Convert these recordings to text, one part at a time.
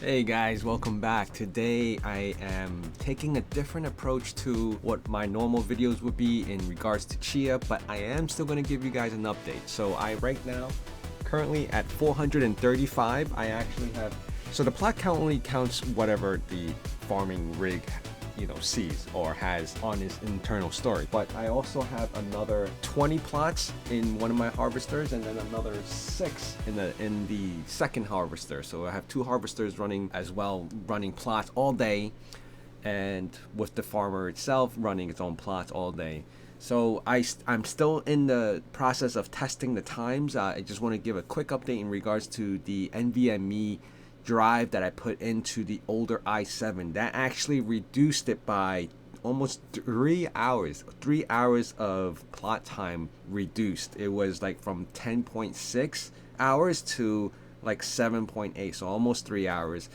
Hey guys, welcome back. Today I am taking a different approach to what my normal videos would be in regards to Chia, but I am still going to give you guys an update. So I right now currently at 435. I actually have, so the plot count only counts whatever the farming rig sees or has on his internal storage, but I also have another 20 plots in one of my harvesters and then another 6 in the second harvester. So I have 2 harvesters running as well, running plots all day, and with the farmer itself running its own plots all day. So I'm still in the process of testing the times. I just want to give a quick update in regards to the NVMe drive that I put into the older i7. That actually reduced it by almost 3 hours. 3 hours of plot time reduced. It was like from 10.6 hours to like 7.8, so almost 3 hours.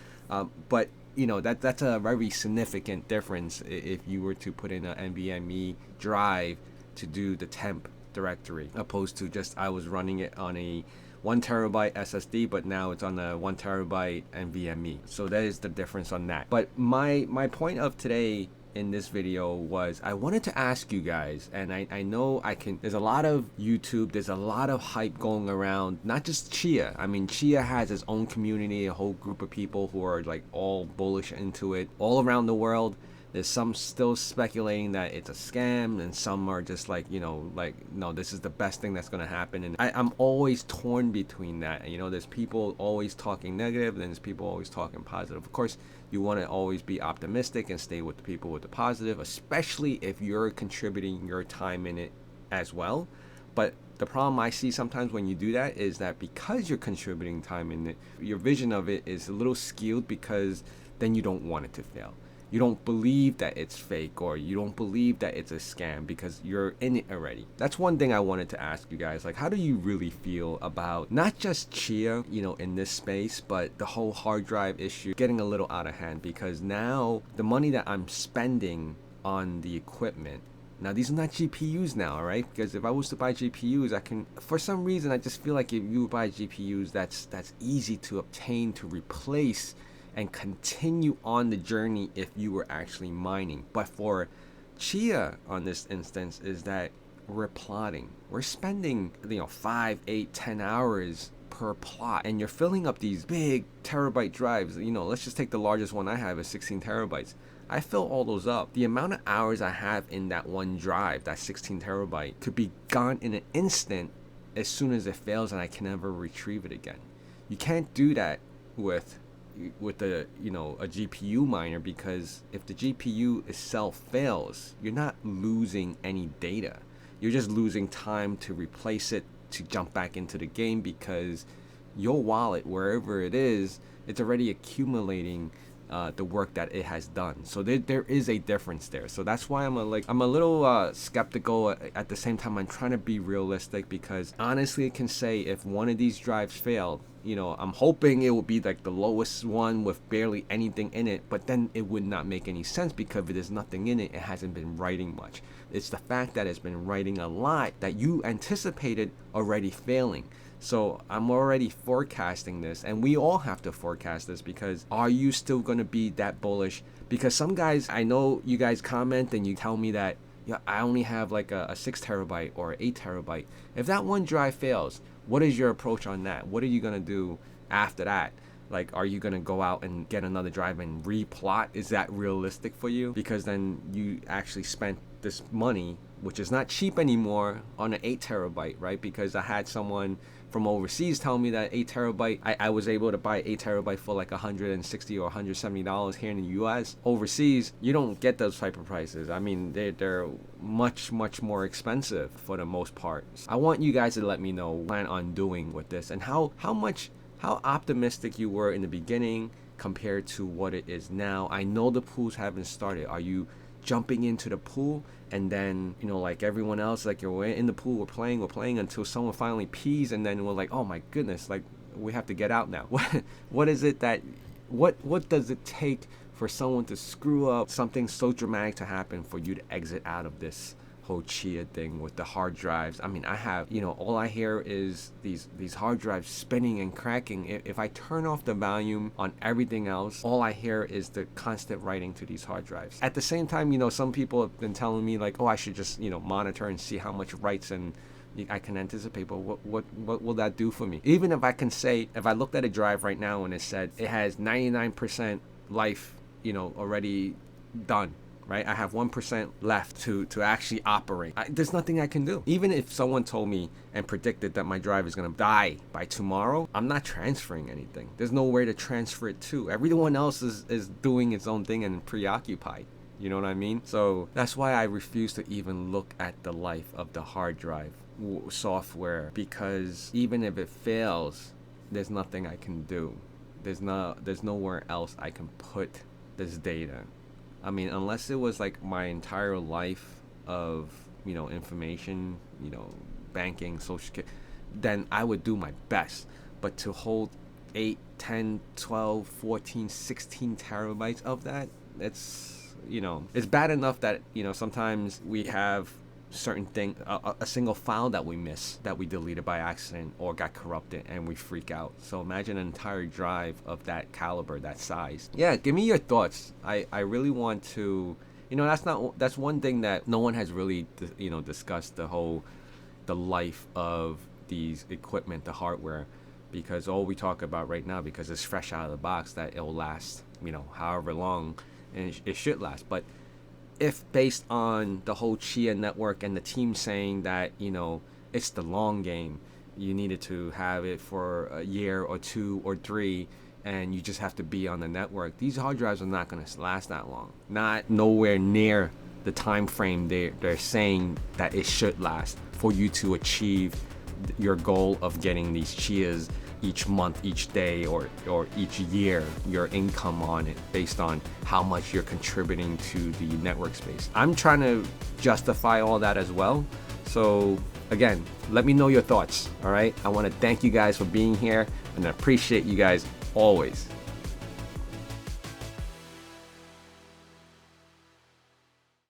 But that's a very significant difference if you were to put in an NVMe drive to do the temp directory, opposed to just I was running it on a 1 terabyte SSD, but now it's on a 1 terabyte NVMe. So that is the difference on that. But my point of today in this video was I wanted to ask you guys, and I know there's a lot of YouTube, there's a lot of hype going around, not just Chia. I mean, Chia has its own community, a whole group of people who are like all bullish into it all around the world. There's some still speculating that it's a scam, and some are just like, no, this is the best thing that's going to happen. And I'm always torn between that. There's people always talking negative, and there's people always talking positive. Of course, you want to always be optimistic and stay with the people with the positive, especially if you're contributing your time in it as well. But the problem I see sometimes when you do that is that because you're contributing time in it, your vision of it is a little skewed, because then you don't want it to fail. You don't believe that it's fake, or you don't believe that it's a scam because you're in it already. That's one thing I wanted to ask you guys. Like, how do you really feel about not just Chia, in this space, but the whole hard drive issue getting a little out of hand? Because now the money that I'm spending on the equipment, now these are not GPUs now, right? Because if I was to buy GPUs, I can, for some reason, I just feel like if you buy GPUs, that's easy to obtain, to replace and continue on the journey if you were actually mining. But for Chia on this instance is that we're plotting. We're spending 5, 8, 10 hours per plot, and you're filling up these big terabyte drives. Let's just take the largest one I have is 16 terabytes. I fill all those up. The amount of hours I have in that one drive, that 16 terabyte, could be gone in an instant as soon as it fails, and I can never retrieve it again. You can't do that with a GPU miner, because if the GPU itself fails, you're not losing any data. You're just losing time to replace it, to jump back into the game, because your wallet, wherever it is, it's already accumulating the work that it has done. So there is a difference there. So that's why I'm a little skeptical. At the same time, I'm trying to be realistic, because honestly, I can say if one of these drives failed, I'm hoping it will be like the lowest one with barely anything in it, but then it would not make any sense, because if there's nothing in it, it hasn't been writing much. It's the fact that it's been writing a lot that you anticipated already failing. So I'm already forecasting this, and we all have to forecast this, because are you still going to be that bullish? Because some guys, I know you guys comment and you tell me that I only have like a 6 terabyte or 8 terabyte. If that one drive fails, what is your approach on that? What are you going to do after that? Like, are you going to go out and get another drive and replot? Is that realistic for you? Because then you actually spent this money, which is not cheap anymore, on an 8 terabyte, right? Because I had someone from overseas tell me that 8 terabyte, I was able to buy 8 terabyte for like $160 or $170 here in the US. Overseas, you don't get those type of prices. I mean, they're much more expensive for the most part. I want you guys to let me know what you plan on doing with this, and how optimistic you were in the beginning compared to what it is now. I know the pools haven't started. Are you jumping into the pool, and then like everyone else, like you're in the pool, we're playing until someone finally pees, and then we're like, oh my goodness, like we have to get out now? What is it that what does it take for someone to screw up something so dramatic to happen for you to exit out of this whole Chia thing with the hard drives. I mean, I have, all I hear is these hard drives spinning and cracking. If I turn off the volume on everything else, all I hear is the constant writing to these hard drives. At the same time, some people have been telling me like, oh, I should just, monitor and see how much writes, and I can anticipate, but what will that do for me? Even if I can say, if I looked at a drive right now and it said it has 99% life, already done, right? I have 1% left to actually operate. There's nothing I can do. Even if someone told me and predicted that my drive is gonna die by tomorrow, I'm not transferring anything. There's nowhere to transfer it to. Everyone else is doing its own thing and preoccupied. You know what I mean? So that's why I refuse to even look at the life of the hard drive software, because even if it fails, there's nothing I can do. There's nowhere else I can put this data. I mean, unless it was like my entire life of, information, banking, social security, then I would do my best. But to hold 8, 10, 12, 14, 16 terabytes of that, it's bad enough that, sometimes we have certain thing, a single file that we miss, that we deleted by accident or got corrupted, and we freak out. So imagine an entire drive of that caliber, that size. Yeah, give me your thoughts. I really want to, that's one thing that no one has really discussed, the life of these equipment, the hardware, because all we talk about right now, because it's fresh out of the box, that it'll last however long, and it should last. But if based on the whole Chia network and the team saying that, it's the long game, you needed to have it for a year or 2 or 3, and you just have to be on the network, these hard drives are not going to last that long. Not nowhere near the time frame they're saying that it should last for you to achieve your goal of getting these Chias each month, each day, or each year, your income on it based on how much you're contributing to the network space. I'm trying to justify all that as well. So again, let me know your thoughts. All right, I want to thank you guys for being here, and I appreciate you guys always.